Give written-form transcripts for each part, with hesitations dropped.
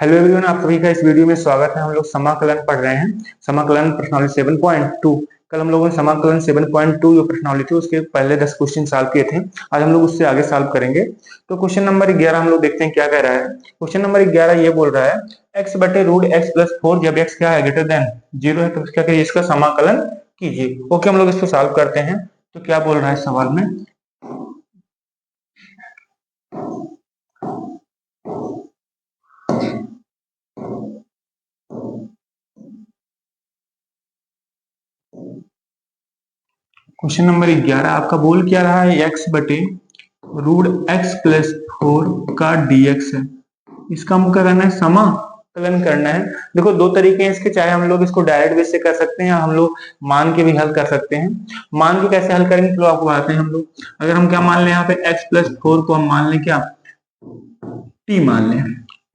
Hello everyone, आप सभी का इस वीडियो में स्वागत है। हम लोग समाकलन पढ़ रहे हैं। समाकलन प्रश्नावली 7.2। कल हम लोगों ने समाकलन 7.2 जो प्रश्नावली थी उसके पहले 10 क्वेश्चन सॉल्व किए थे। आज हम लोग उससे आगे सॉल्व करेंगे। तो क्वेश्चन नंबर 11 हम लोग देखते हैं क्या कह रहा है। क्वेश्चन नंबर 11 ये बोल रहा है x बटे रूट एक्स प्लस 4 जब x क्या है ग्रेटर देन 0 है तो क्या करिए, इसका समाकलन कीजिए। ओके, हम लोग इसको सॉल्व करते हैं। तो क्या बोल रहा है सवाल में, क्वेश्चन नंबर 11 आपका बोल क्या रहा है, x बटे रूट एक्स प्लस 4 का dx है। इसका हम क्या करना है, समाकलन करना है। देखो दो तरीके हैं इसके, चाहे हम लोग इसको डायरेक्ट बेस से कर सकते हैं या हम लोग मान के भी हल कर सकते हैं। मान के कैसे हल करेंगे चलो आपको बताते हैं। हम लोग अगर हम क्या मान लें, यहाँ पे x प्लस 4 को हम मान लें क्या, t मान लें।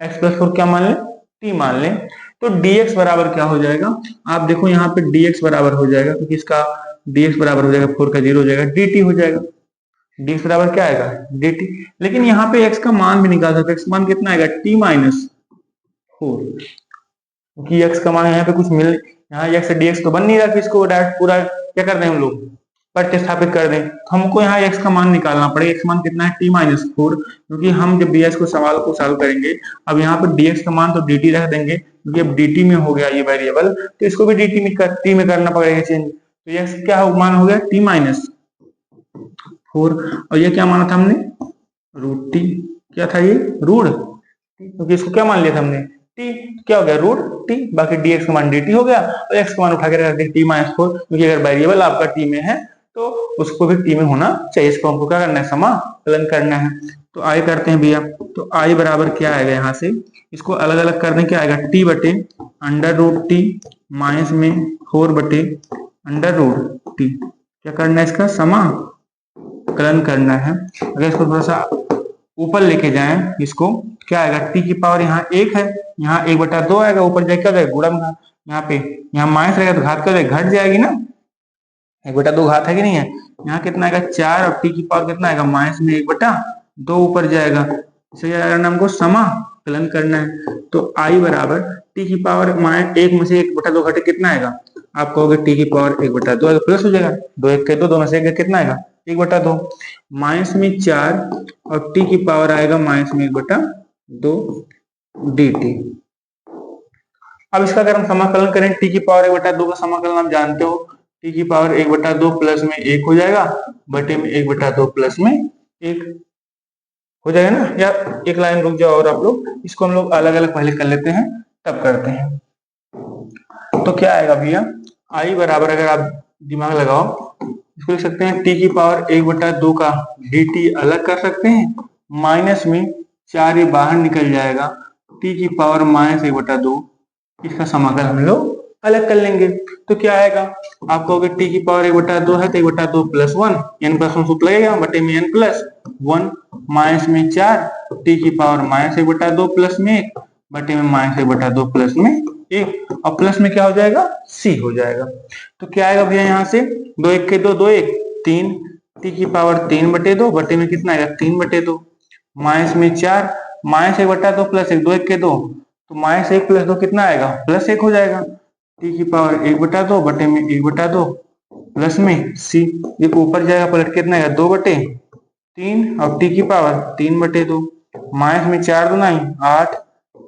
x प्लस 4 क्या मान लें, t मान लें। तो dx बराबर क्या हो जाएगा, आप देखो यहाँ पे dx बराबर हो जाएगा, क्योंकि इसका dx बराबर हो जाएगा 4 का 0 हो जाएगा, dt हो जाएगा। dx बराबर क्या आएगा, dt। लेकिन यहाँ पे x का मान भी निकाल सकते हैं। x मान कितना आएगा, t माइनस 4, क्योंकि x का मान यहाँ पे कुछ मिल, यहाँ x से dx तो बन नहीं रहा कि इसको डायरेक्ट पूरा क्या कर दें हम लोग प्रतिस्थापित कर दें। तो हमको यहाँ x का मान निकालना पड़ेगा। x मान कितना है, t माइनस 4, क्योंकि हम जब ds को सवाल को सॉल्व करेंगे, अब यहाँ पे dx का मान तो dt रख देंगे, क्योंकि अब dt में हो गया ये वेरिएबल, तो इसको भी dt में t में करना पड़ेगा चेंज। तो x क्या मान हो गया, t माइनस 4, और ये क्या माना था हमने, रूट टी। क्या था ये, रूट, क्योंकि इसको क्या मान लिया था हमने, टी, क्या हो गया रूट टी, बाकी dx का मान dt हो गया, और x का मान उठा के रख दिया t माइनस 4, क्योंकि अगर वेरिएबल आपका t में है तो उसको भी t में होना चाहिए। इसको हमको क्या करना है, समाकलन करना है। तो आई करते हैं भैया। तो आई बराबर क्या आएगा, यहाँ से इसको अलग अलग करने क्या आएगा, टी बटे अंडर रूट टी माइनस में 4 बटे अंडर रूट टी। क्या करना है, इसका समाकलन करना है। अगर इसको थोड़ा सा ऊपर लेके जाएं, इसको क्या आएगा, टी की पावर यहाँ 1 है, यहाँ 1/2 आएगा, ऊपर जाए क्या जाएगा गुणा में, यहाँ पे यहाँ माइनस रहेगा तो घात क्या जाएगा, घट जाएगी ना, 1/2 घात है कि नहीं है। यहाँ कितना आएगा 4, और टी की पावर कितना आएगा, माइनस में 1/2 ऊपर जाएगा। इसे क्या करना है, हमको समाकलन करना है। तो आई बराबर टी की पावर माइनस 1 में से 1/2 घटे कितना आएगा, आप कहोगे टी की पावर 1/2 प्लस हो जाएगा, 2 1 के 2, 2 में से 1 कितना आएगा 1/2, माइनस में 4, और टी की पावर आएगा माइनस में 1/2 dt। अब इसका अगर हम समाकलन करें, टी की पावर 1/2 का समाकलन आप जानते हो, टी की पावर 1/2 प्लस में 1 हो जाएगा, बटे में 1/2 प्लस में 1 हो जाएगा ना। या एक लाइन रुक जाओ और आप लोग इसको हम लोग अलग अलग पहले कर लेते हैं तब करते हैं। तो क्या आएगा भैया, आई बराबर, अगर आप दिमाग लगाओ, इसको लिख सकते हैं टी की पावर 1/2 का dt अलग कर सकते हैं, माइनस में 4 ये बाहर निकल जाएगा, टी की पावर माइनस 1/2, इसका समाकलन हम लोग अलग कर लेंगे। तो क्या आएगा, आप कहोगे टी की पावर 1/2 है तो 1/2 प्लस 1, n प्लस 1 सूत्र लगेगा, बटे में n प्लस 1, माइनस में 4, टी की पावर माइनस 1/2 प्लस में 1, बटे में माइनस 1/2 प्लस में 1, और प्लस में क्या हो जाएगा, c हो जाएगा। तो क्या आएगा भैया, यहाँ से 2 1 के 2, 2 1 3, टी की पावर 3/2, बटे में कितना आएगा 3/2, माइनस में 4, माइनस 1/2 प्लस 1, 2 1 के 2, तो माइनस 1 प्लस 2 कितना आएगा, प्लस 1 हो जाएगा। टी की पावर 1/2 बटे में 1/2 प्लस में c, ये ऊपर जाएगा पलट कितना आएगा 2/3, और टी की पावर 3/2, माइनस में 4 2 9 8,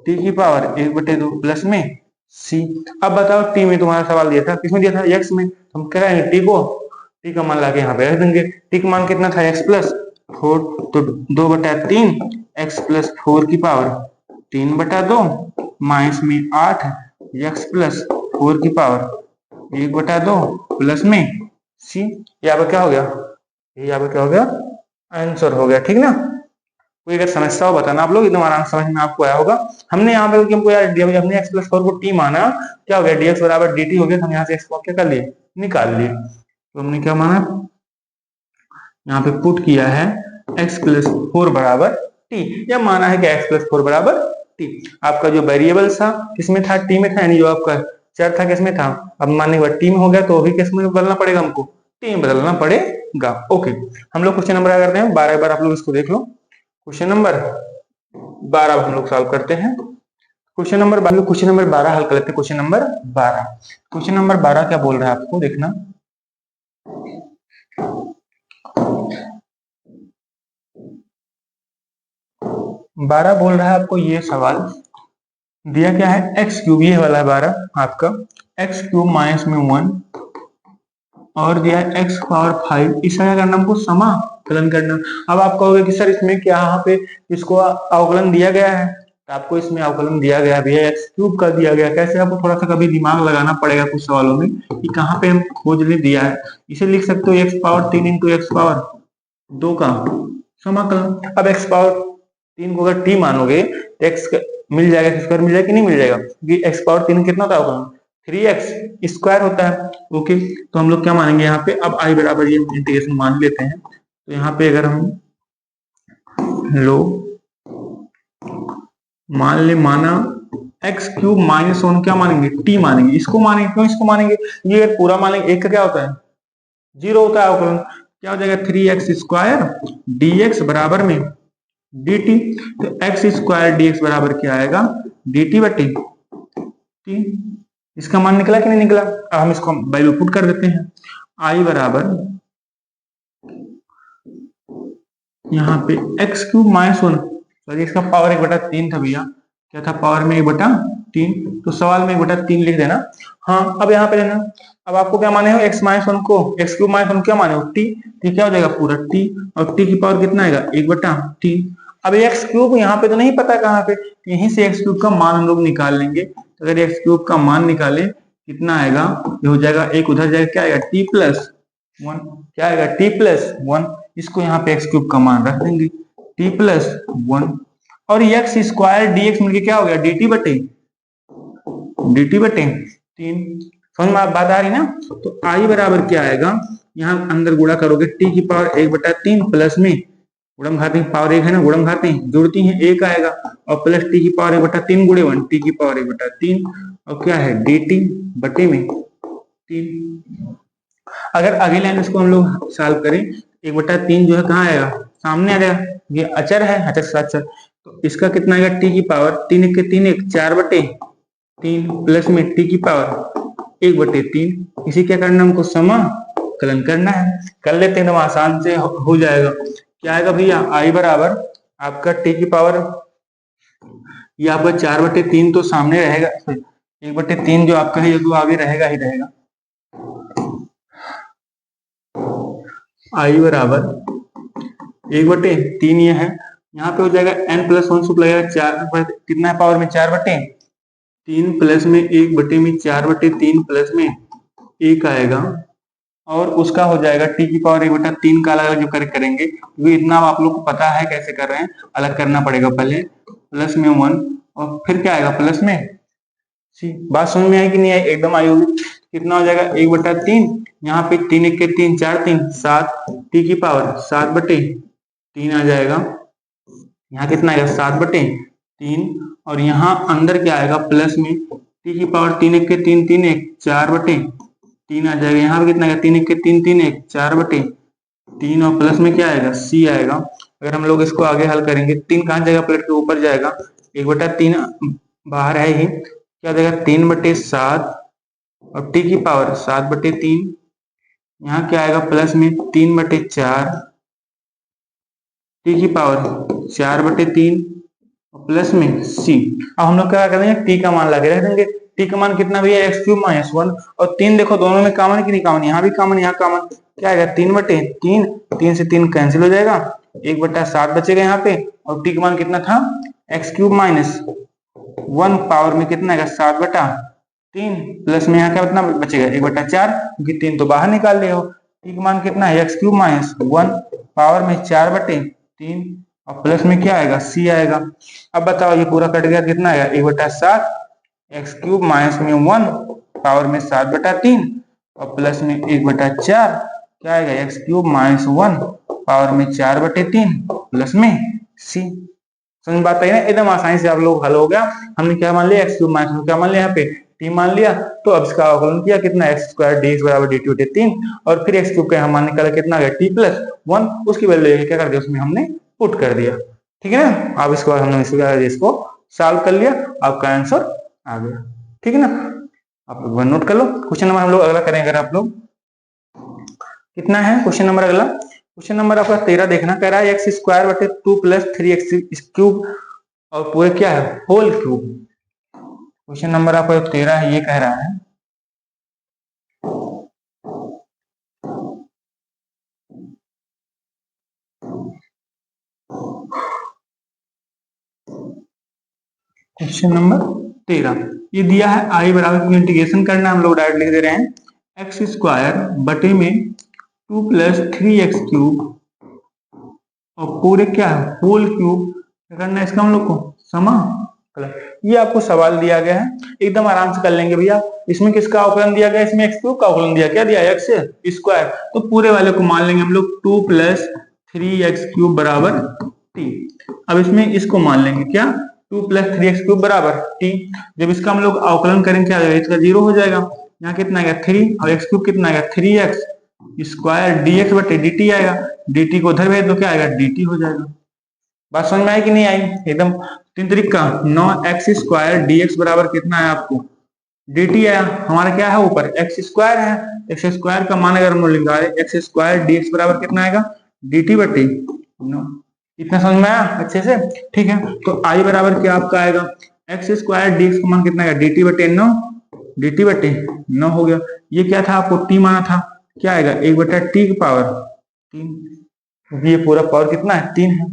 टी की पावर 1/2 प्लस में c। अब बताओ टी में तुम्हारा सवाल दिया था, किसमें दिया था, x में। हम क्या करेंगे, टी को, टी का मान लाके यहाँ पे रख देंगे। टी का मान कितना था, x प्लस 4, तो 2/3 x प्लस 4 की पावर 3/2, माइनस में 8 x प्लस 4 की पावर 1/2 प्लस में c। यहाँ पर क्या हो गया, यहाँ पर क्या हो गया, आंसर हो गया, ठीक ना। कोई अगर समस्या हो बताना आप लोग, एकदम आराम समझ में आपको आया होगा। हमने यहाँ पे हमको यार हमने x प्लस 4 को t माना, क्या हो गया, dx बराबर dt हो गया, तो हम यहाँ से x को क्या कर लिए, निकाल लिए। तो हमने क्या माना, यहाँ पे पुट किया है x प्लस 4 बराबर t, या माना है कि x प्लस 4 बराबर t। आपका जो वेरिएबल था किसमें था, t में था, यानी जो आपका चर था किसमें था, अब मानने के बाद t में हो गया, तो अभी किस में बदलना पड़ेगा, हमको t में बदलना पड़ेगा। ओके, हम लोग क्वेश्चन नंबर करते हैं 12, बार आप लोग इसको देख लो। क्वेश्चन नंबर 12 हम लोग सॉल्व करते हैं। क्वेश्चन नंबर 12 हल कर लेते हैं। क्वेश्चन नंबर 12 क्या बोल रहा है आपको देखना। बारह बोल रहा है आपको ये सवाल दिया क्या है, एक्स क्यूब, ये वाला है 12 आपका, एक्स क्यूब माइनस में 1 और दिया है एक्स पावर 5। इसका क्या करना हमको, समाकलन करना। अब आप कहोगे कि सर इसमें क्या यहाँ पे इसको अवकलन दिया गया है, तो आपको इसमें अवकलन दिया गया भैया एक्स क्यूब का दिया गया। कैसे, आपको थोड़ा सा कभी दिमाग लगाना पड़ेगा कुछ सवालों में कि कहाँ पे हम खोजने दिया है। इसे लिख सकते हो x power 3 into x power 2 का समाकलन। अब एक्स पावर 3 को अगर टी मानोगे तो एक्स मिल जाएगा, स्क्वायर मिल जाएगा कि नहीं मिल जाएगा, क्योंकि एक्स पावर 3 कितना होता है, 3x स्क्वायर होता है। ओके, तो हम लोग क्या मानेंगे यहाँ पे, अब आई बराबर ये इंटीग्रेशन मान लेते हैं। तो यहाँ पे अगर हम लो मान ले, माना एक्स क्यूब माइनस 1 क्या मानेंगे, टी मानेंगे। इसको मानेंगे, क्यों इसको मानेंगे, ये अगर पूरा मानेंगे एक का क्या होता है, 0 होता है अवकलन। क्या हो जाएगा, 3x स्क्वायर dx बराबर में dt। तो एक्स स्क्वायर dx बराबर क्या आएगा, dt बटे टी। इसका मान निकला कि नहीं निकला। अब हम इसको वैल्यू पुट कर देते हैं। आई बराबर यहाँ पे एक्स क्यूब माइनस 1, सॉरी इसका पावर 1/3 था भैया, क्या था पावर में 1/3, तो सवाल में 1/3 लिख देना। हाँ, अब यहाँ पे लेना, अब आपको क्या माने हो, एक्स माइनस 1 को एक्स क्यूब माइनस 1 क्या माने हो, टी। टी क्या हो जाएगा, पूरा टी, और टी की पावर कितना आएगा, 1/3। अब एक्स क्यूब यहाँ पे तो नहीं पता कहाँ पे, यहीं से एक्स क्यूब का मान हम लोग निकाल लेंगे। तो अगर एक्स क्यूब का मान निकाले कितना आएगा, ये हो जाएगा, एक उधर जाएगा, क्या आएगा, टी प्लस 1, क्या आएगा, टी प्लस 1। इसको यहाँ पे एक्स क्यूब का मान रख देंगे, टी प्लस 1, और एक्स स्क्वायर डीएक्स मिलके क्या हो गया, dt बटे 3। समझ में बात आ रही ना। तो आई बराबर क्या आएगा, यहाँ अंदर गुणा करोगे टी की पावर 1/3 प्लस में गुणम घाती पावर 1 है ना, गुणम घाती जुड़ती है 1 आएगा, और प्लस टी की पावर 1/3 गुणे 1, टी की पावर 1/3, और क्या है dt बटे में 3। अगर अगले लाइन इसको हम लोग सॉल्व करें, 1/3 जो है कहाँ आएगा, सामने आ जाएगा, ये अचर है, अचर से अचर, तो इसका कितना आएगा, टी की पावर 3 1 3 1 4/3 प्लस में टी की पावर 1/3। इसी क्या करना हमको, समाकलन करना है। कर लेते हैं, एकदम आसान से हो जाएगा। क्या आएगा भैया, आई बराबर आपका टी की पावर, ये आपका 4/3 तो सामने रहेगा, 1/3 जो आपका है ये तो आगे रहेगा ही रहेगा। आई बराबर 1/3 ये है, यहाँ पे हो जाएगा n प्लस 1 सूत्र लगेगा 4, कितना है पावर में 4/3 प्लस में 1/4/3 प्लस में 1 आएगा, और उसका हो जाएगा टी की पावर 1/3 का अलग जो करेंगे, क्योंकि इतना आप लोग को पता है कैसे कर रहे हैं, अलग करना पड़ेगा पहले, प्लस में 1 और फिर क्या आएगा प्लस में सी। बात समझ में आई कि नहीं आई, एकदम आई होगी। कितना हो जाएगा 1/3, यहाँ पे 3 1 3 4 3 7, टी की पावर 7/3 आ जाएगा, यहाँ कितना आएगा 7/3, और यहाँ अंदर क्या आएगा प्लस में टी की पावर 3 1 3 3 1 4/3 आ जाएगा, यहाँ पे कितना आएगा 3 1 3 3 1 4/3, और प्लस में क्या आएगा सी आएगा। अगर हम लोग इसको आगे हल करेंगे, 3 कहाँ जाएगा, प्लेट के ऊपर जाएगा, 1/3 बाहर है ही, क्या जाएगा 3/7, और टी की पावर 7/3, यहाँ क्या आएगा प्लस में 3/4, टी की पावर 4/3 और प्लस में सी। अब हम लोग क्या करेंगे, टी का मान लगे रख देंगे। टी का मान कितना भैया, एक्स क्यूब माइनस 1, और 3 देखो दोनों में कॉमन कि नहीं कॉमन, यहाँ भी कॉमन यहाँ कॉमन, क्या आएगा 3/3, 3 से 3 कैंसिल हो जाएगा, 1/7 बचेगा यहाँ पे, और टी का मान कितना था, एक्स क्यूब माइनस 1 पावर में कितना आएगा 7/3, प्लस में यहाँ क्या कितना बचेगा 1/4, क्योंकि 3 तो बाहर निकाल लिया हो। टी का मान कितना है, एक्स क्यूब माइनस 1 पावर में 4/3, और प्लस में क्या आएगा सी आएगा। अब बताओ ये पूरा कट गया, कितना आएगा 1/7, एक्स क्यूब माइनस में 1 पावर में 7/3, और प्लस में 1/4, क्या आएगा एक्स क्यूब माइनस 1 पावर में 4/3 प्लस में सी। समझ बात आई ना, एकदम आसानी से आप लोग हल हो गया। हमने क्या मान लिया, एक्स क्यूब माइनस क्या मान लिया, यहाँ पे टी मान लिया, तो अब इसका अवकलन किया, कितना एक्स स्क्वायर डी बराबर dt बटे 3, और फिर एक्स क्यूब का यहाँ मान निकाला, कितना आ गया टी प्लस 1, उसकी वैल्यू क्या कर दिया उसमें हमने पुट कर दिया। ठीक है ना, अब इसको हमने इसको सॉल्व कर लिया, आपका आंसर आ गया। ठीक है ना, आप लोग नोट कर लो। क्वेश्चन नंबर हम लोग अगला करें, अगर आप लोग कितना है क्वेश्चन नंबर अगला, क्वेश्चन नंबर आपका 13 देखना, कह रहा है एक्स स्क्वायर बटे 2 प्लस 3x क्यूब और पूरे क्या है होल क्यूब। क्वेश्चन नंबर आपका 13 है, ये कह रहा है क्वेश्चन नंबर 13 ये दिया है आई बराबर इंटीग्रेशन करना, हम लोग डायरेक्ट लिख दे रहे हैं एक्स स्क्वायर बटे में 2 प्लस 3x क्यूब और पूरे क्या है होल क्यूब करना है इसका हम लोग को समाकलन। ये आपको सवाल दिया गया है, एकदम आराम से कर लेंगे भैया। इसमें किसका अवकलन दिया गया, इसमें एक्स क्यूब का अवकलन दिया, क्या दिया एक्स स्क्वायर, तो पूरे वाले को मान लेंगे हम लोग 2 प्लस 3x क्यूब बराबर t। अब इसमें इसको मान लेंगे क्या 2 प्लस 3x क्यूब बराबर t। जब इसका हम लोग अवकलन करेंगे क्या आएगा, इसका 0 हो जाएगा, यहाँ कितना आएगा 3 और x क्यूब कितना आएगा 3x स्क्वायर dx बटे dt आएगा, dt को उधर भेज दो क्या आएगा dt हो जाएगा। बात समझ में आई कि नहीं आई, एकदम 3 तरीका 9x स्क्वायर dx बराबर कितना है आपको dt आया, हमारा क्या है ऊपर x स्क्वायर है, x स्क्वायर का मान अगर हम लोग निकाले x स्क्वायर dx बराबर कितना आएगा dt बटे 9। इतना समझ में आया अच्छे से, ठीक है। तो i बराबर क्या आपका आएगा x स्क्वायर dx का मान कितना आएगा dt बटे 9, dt बटे 9 हो गया। ये क्या था आपको t माना था, क्या आएगा 1 बटा t की पावर 3, ये पूरा पावर कितना है 3 है,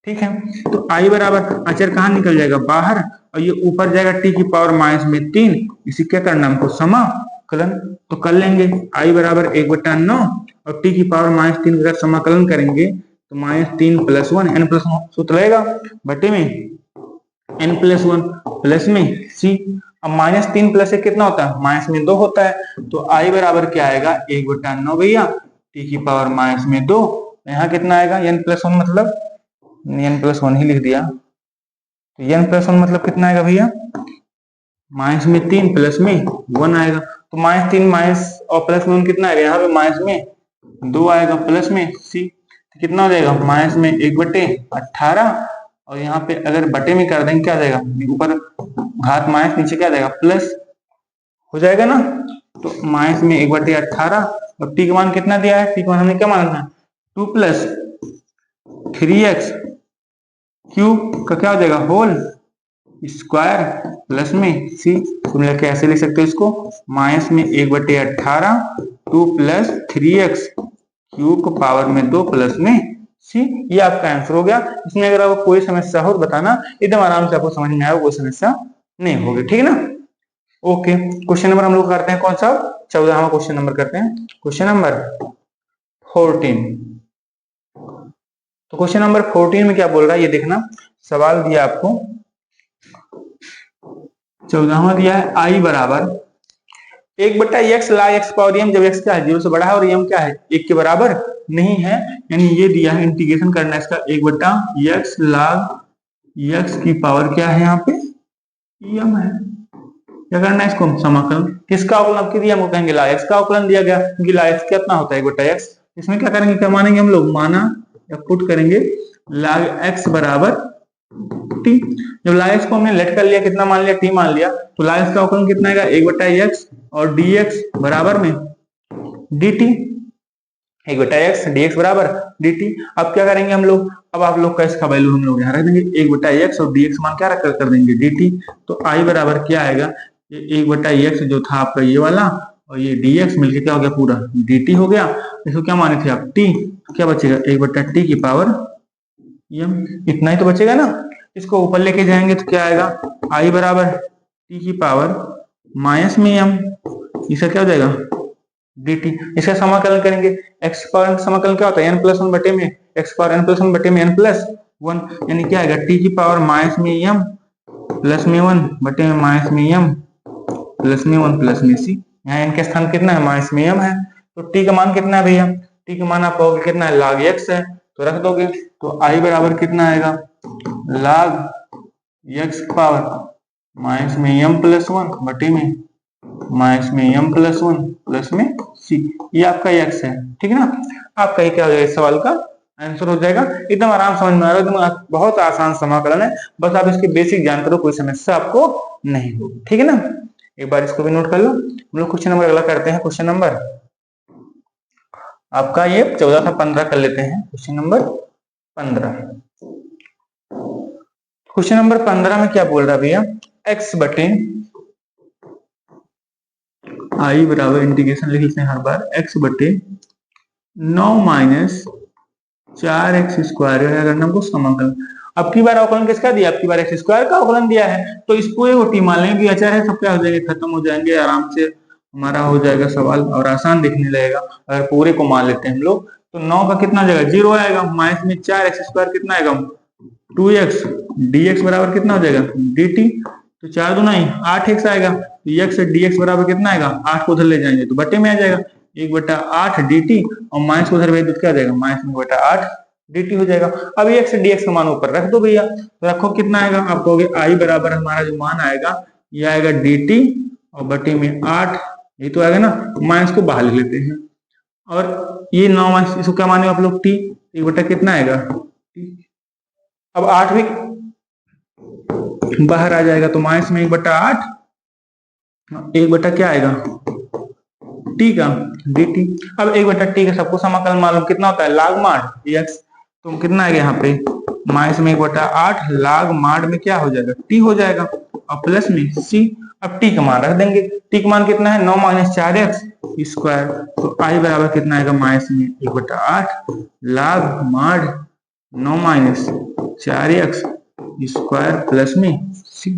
ठीक है। तो i बराबर अचर कहाँ निकल जाएगा बाहर और ये ऊपर जाएगा t की पावर माइनस में 3, इसे क्या करना हमको समाकलन, तो कर लेंगे i बराबर 1 बटा 9 और t की पावर माइनस 3 का समाकलन करेंगे तो माइनस 3 प्लस 1 n प्लस 1 सूत्र रहेगा बटे में n प्लस 1 प्लस में c। अब माइनस 3 प्लस 1 कितना होता है माइनस में 2 होता है, तो i बराबर क्या आएगा 1 बटा 9 भैया t की पावर माइनस में 2, यहाँ कितना आएगा n प्लस 1 मतलब n प्लस 1 ही लिख दिया, तो n प्लस 1 मतलब कितना आएगा भैया माइनस में 3 प्लस में 1 आएगा, तो माइनस 3 माइनस और प्लस में 1 कितना आएगा यहाँ पे माइनस में 2 आएगा प्लस में c, तो कितना हो जाएगा माइनस में 1 बटे 18 और यहाँ पे अगर बटे में कर देंगे क्या जाएगा ऊपर घात माइनस नीचे क्या जाएगा प्लस हो जाएगा ना, तो माइनस में 1 बटे 18 और टी का मान कितना दिया है, टी का मान हमने क्या माना था 2 प्लस 3x क्यूब का क्या हो जाएगा होल स्क्वायर प्लस में c, तुम लोग कैसे लिख सकते हो इसको माइनस में 1 बटे 18 2 प्लस 3x क्यूब को पावर में 2 प्लस में c, ये आपका आंसर हो गया। इसमें अगर आपको कोई समस्या हो बताना, एकदम आराम से आपको समझ में आएगा, कोई समस्या नहीं होगी, ठीक है ना। ओके, क्वेश्चन नंबर हम लोग करते हैं कौन सा 14वां क्वेश्चन नंबर करते हैं, क्वेश्चन नंबर 14। तो क्वेश्चन नंबर 14 में क्या बोल रहा है ये देखना, सवाल दिया आपको 14वां दिया है i बराबर 1 बटा x ला x पावर m, जब x क्या है 0 से बड़ा है और m क्या है 1 के बराबर नहीं है, यानी ये दिया है इंटीग्रेशन करना है इसका 1 बटा x log x की पावर क्या है यहाँ पे m है, क्या करना है इसको समाकलन, किसका अवकलन आपके दिया हमको कहेंगे ला x का अवकलन दिया गया, क्योंकि ला x कितना होता है 1 बटा x, इसमें क्या करेंगे क्या मानेंगे हम लोग माना या पुट करेंगे log x बराबर t। जब log x को हमने लेट कर लिया कितना मान लिया t मान लिया, तो log x का अवकलन कितना आएगा 1 बटा x और dx बराबर में dt, 1 बटा x dx बराबर dt। अब क्या करेंगे हम लोग, अब आप लोग का इसका वैल्यू हम लोग यहाँ रख देंगे 1 बटा x और dx मान क्या रख कर देंगे dt, तो i बराबर क्या आएगा ये 1 बटा x जो था आपका ये वाला और ये dx मिलके क्या हो गया पूरा dt हो गया, इसको क्या माने थे आप t, क्या बचेगा 1 बटा t की पावर m, इतना ही तो बचेगा ना। इसको ऊपर लेके जाएंगे तो क्या आएगा i बराबर t की पावर माइनस में m, इसका क्या हो जाएगा dt, इसका समाकलन करेंगे x पावर समाकलन क्या होता है n प्लस 1 बटे में x पावर n प्लस 1 बटे में n प्लस 1, यानी क्या आएगा t की पावर माइनस में m प्लस में 1 बटे में माइनस में m प्लस में 1 प्लस में c, यहाँ n के स्थान कितना है माइनस में m है, तो t का मान कितना है भैया, t का मान आप कहोगे कितना है log x है, तो रख दोगे तो i बराबर कितना आएगा log x पावर माइनस में m प्लस 1 बटे में माइनस में m प्लस 1 प्लस में c, ये आपका x है, ठीक है ना। आपका ये क्या हो जाएगा इस सवाल का आंसर हो जाएगा। एकदम आराम समझ में आ रहा है, एकदम बहुत आसान समाकलन है, बस आप इसके बेसिक जानते हो, कोई समस्या आपको नहीं होगी। ठीक है ना, एक बार इसको भी नोट कर लो। हम लोग क्वेश्चन नंबर अगला करते हैं। क्वेश्चन नंबर आपका ये 14 था, 15 कर लेते हैं। क्वेश्चन नंबर 15, क्वेश्चन नंबर 15 में क्या बोल रहा है भैया, x बटे आई बराबर इंटीग्रेशन लिख लेते हैं हर बार, x बटे 9 माइनस 4x स्क्वायर है, अगर हमको समाकलन। अब की बार अवकलन किसका दिया, अब की बार x स्क्वायर का अवकलन दिया है, तो इसको एक टी मान लेंगे कि अचर है, सब क्या हो जाएंगे, खत्म हो जाएंगे, आराम से हमारा हो जाएगा सवाल और आसान दिखने लगेगा। अगर पूरे को मान लेते हैं हम लोग, तो 9 का कितना जाएगा, 0 आएगा, माइनस में 4x स्क्वायर कितना आएगा, 2x, dx बराबर कितना हो जाएगा, dt, तो 4 दूना 8x आएगा, तो x से dx बराबर कितना आएगा, 8 को उधर ले जाएंगे तो बटे में आ जाएगा 1/8 dt, और माइनस को उधर भेज दो क्या हो जाएगा, -1/8 dt हो जाएगा। अब x से dx का मान ऊपर रख दो भैया, तो रखो कितना आएगा, आप कहोगे i बराबर हमारा जो मान आएगा ये आएगा dt और बटे में 8, ये तो आएगा ना, माइनस को बाहर ले लेते हैं, और ये 9 माइनस इसको क्या माने आप लोग, t, 1 कितना आएगा t, अब 8 भी बाहर आ जाएगा, तो माइनस में 1/8, 1 क्या आएगा, टी का dt। अब 1/t का सबको समाकलन मालूम कितना होता है, लाग माड x, तो कितना आएगा यहाँ पे, माइनस में 1/8 लाग माड में क्या हो जाएगा, t हो जाएगा, और प्लस में c। अब t का मान रख देंगे, t का मान कितना है, 9 माइनस 4x स्क्वायर, तो i बराबर कितना आएगा, माइनस में 1/8 लाग माड 9 माइनस 4x स्क्वायर प्लस में c।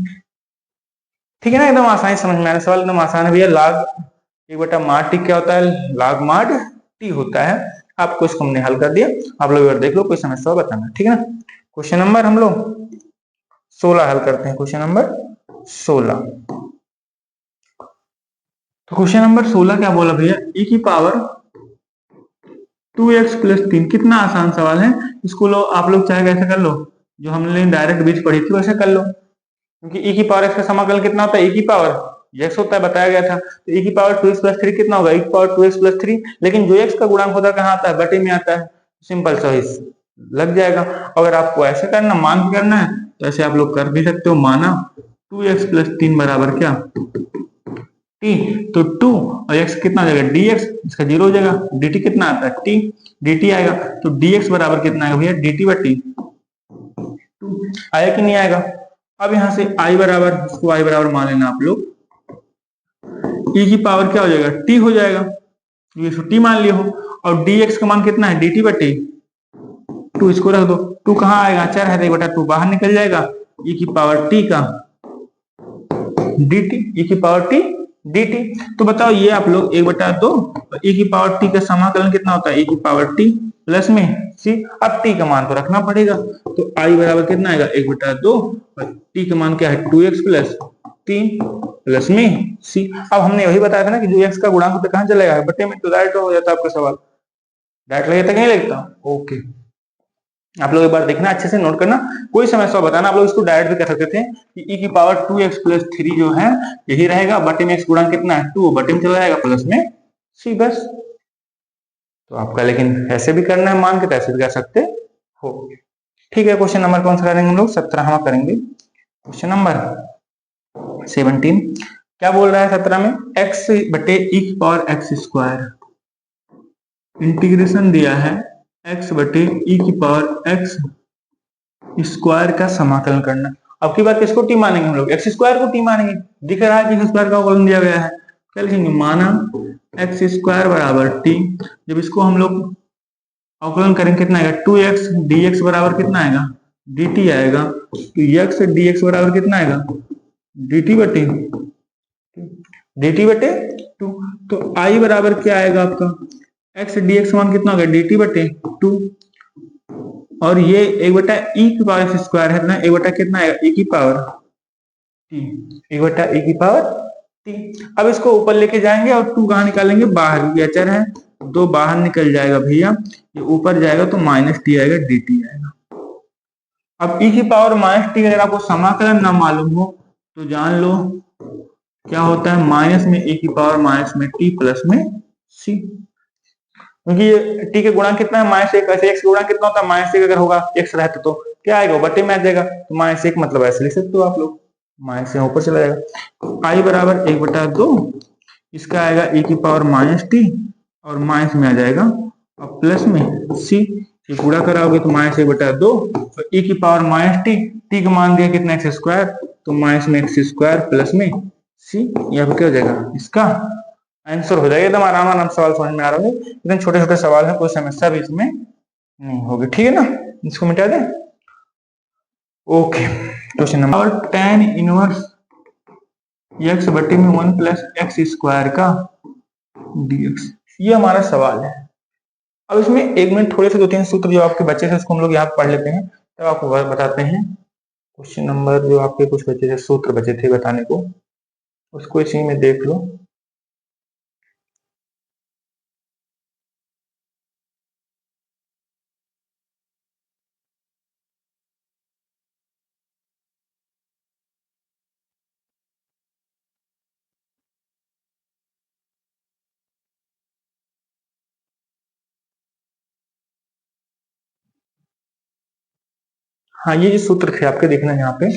ठीक है ना, एकदम आसानी समझ में आ रहा है, सवाल एकदम आसान है भैया। लाग 1/माड टी क्या होता है, लाग माड टी होता है। आपको इसको हमने हल कर दिया, आप लोग देख लो, कोई समस्या हो बताना। ठीक है ना, क्वेश्चन नंबर हम लोग 16 हल करते हैं। क्वेश्चन नंबर 16, तो क्वेश्चन नंबर 16 क्या बोला भैया, e की पावर 2x प्लस 3, कितना आसान सवाल है। इसको लो आप लोग चाहे कैसे कर लो, जो हमने डायरेक्ट बीज पढ़ी थी वैसे कर लो, क्योंकि e की पावर x का समाकलन कितना होता है, e की पावर x होता है, बताया गया था, तो e की पावर 2x प्लस 3 कितना होगा, e की पावर 2x प्लस 3, लेकिन जो x का गुणांक होता है कहाँ आता है, बटे में आता है, सिंपल सा लग जाएगा। अगर आपको ऐसे करना, मान के करना है, तो ऐसे आप लोग कर भी सकते हो, माना 2x प्लस 3 बराबर क्या, t, तो 2 और x कितना हो जाएगा, dx, इसका 0 हो जाएगा, dt कितना आता है, t, dt आएगा, तो dx बराबर कितना आएगा भैया, dt बटी 2 आया कि नहीं आएगा। अब यहां से i बराबर, इसको i बराबर मान लेना आप लोग, e की पावर क्या हो जाएगा, t हो जाएगा, ये t मान लिया हो, और dx का मान कितना है, dt बटे 2, इसको रख दो, 2 कहाँ आएगा, अचर है, 1/2 बाहर निकल जाएगा, e की पावर t का dt, e की पावर t dt। तो बताओ ये आप लोग 1/2 और e की पावर t का समाकलन कितना होता है, e की पावर t प्लस में c। अब t का मान तो रखना पड़ेगा, तो i बराबर कितना आएगा, 1/2 और t का मान क्या है, 2x प्लस 3 प्लस में c। अब हमने वही बताया था ना कि जो x का गुणांक होता है कहाँ चला जाएगा, बटे में, तो डायरेक्ट हो जाता है आपका सवाल, डायरेक्ट लगता कि नहीं लगता। ओके, आप लोग एक बार देखना, अच्छे से नोट करना, कोई समस्या बताना। आप लोग इसको डायरेक्ट भी कर सकते थे कि e की पावर 2x प्लस 3 जो है यही रहेगा, बटे में x गुणांक कितना है, 2, बटे में चला जाएगा प्लस में c, बस। तो आपका लेकिन ऐसे भी करना है मान के, ऐसे भी कर सकते हो। ठीक है, क्वेश्चन नंबर कौन सा करेंगे हम लोग, 17वां करेंगे। क्वेश्चन नंबर 17 क्या बोल रहा है 17 में, x बटे e की पावर x स्क्वायर, इंटीग्रेशन दिया है x बटे e की पावर x स्क्वायर का समाकलन करना। अब की बात किसको टी मानेंगे हम लोग, x स्क्वायर को टी मानेंगे, दिख रहा है कि x स्क्वायर का अवकलन दिया गया है, क्या लिखेंगे, माना x स्क्वायर बराबर t, जब इसको हम लोग अवकलन करेंगे कितना आएगा, 2x dx बराबर कितना आएगा, dt आएगा, तो x dx बराबर कितना आएगा, dt बटे 2, तो i बराबर क्या आएगा आपका, x dx मान कितना होगा, dt बटे 2, और ये 1/e की पावर x स्क्वायर है ना, 1 कितना आएगा, e की पावर t, 1/e की पावर t। अब इसको ऊपर लेके जाएंगे और 2 कहाँ निकालेंगे, बाहर, ये अचर है, 2 बाहर निकल जाएगा भैया, ये ऊपर जाएगा तो माइनस टी आएगा, dt आएगा। अब e की पावर माइनस टी, अगर आपको समाकलन ना मालूम हो तो जान लो क्या होता है, माइनस में e की पावर माइनस में t प्लस में c। क्योंकि ये टी के गुणा कितना है -1, ऐसे एक्स गुणा कितना होता है -1, अगर होगा एक्स रहता तो क्या आएगा, बटे में आ जाएगा, तो -1 मतलब ऐसे लिख सकते हो आप लोग, माइनस से ऊपर चला जाएगा, तो आई बराबर 1/2, इसका आएगा e की पावर -t और माइनस में आ जाएगा और प्लस में c, ये गुणा कराओगे तो -1/2 और e की पावर -t का मान दिया कितना x², तो -x² प्लस में c, यहाँ पे क्या हो जाएगा, इसका आंसर हो जाएगा। एकदम आराम आराम सवाल समझ में आ रहा है, एकदम छोटे छोटे सवाल है, कोई समस्या भी इसमें नहीं होगी, ठीक है ना, इसको मिटा दें। Okay, question number tan inverse x बटे में 1 प्लस x² का dx, ये हमारा सवाल है। अब इसमें 1 मिनट थोड़े से 2-3 सूत्र जो आपके बच्चे थे उसको हम लोग यहाँ पढ़ लेते हैं, तब आपको बताते हैं। क्वेश्चन नंबर जो आपके कुछ बचे थे, सूत्र बचे थे बताने को, उसको इसी में देख लो। हाँ, ये सूत्र थे आपके, देखना यहाँ पे।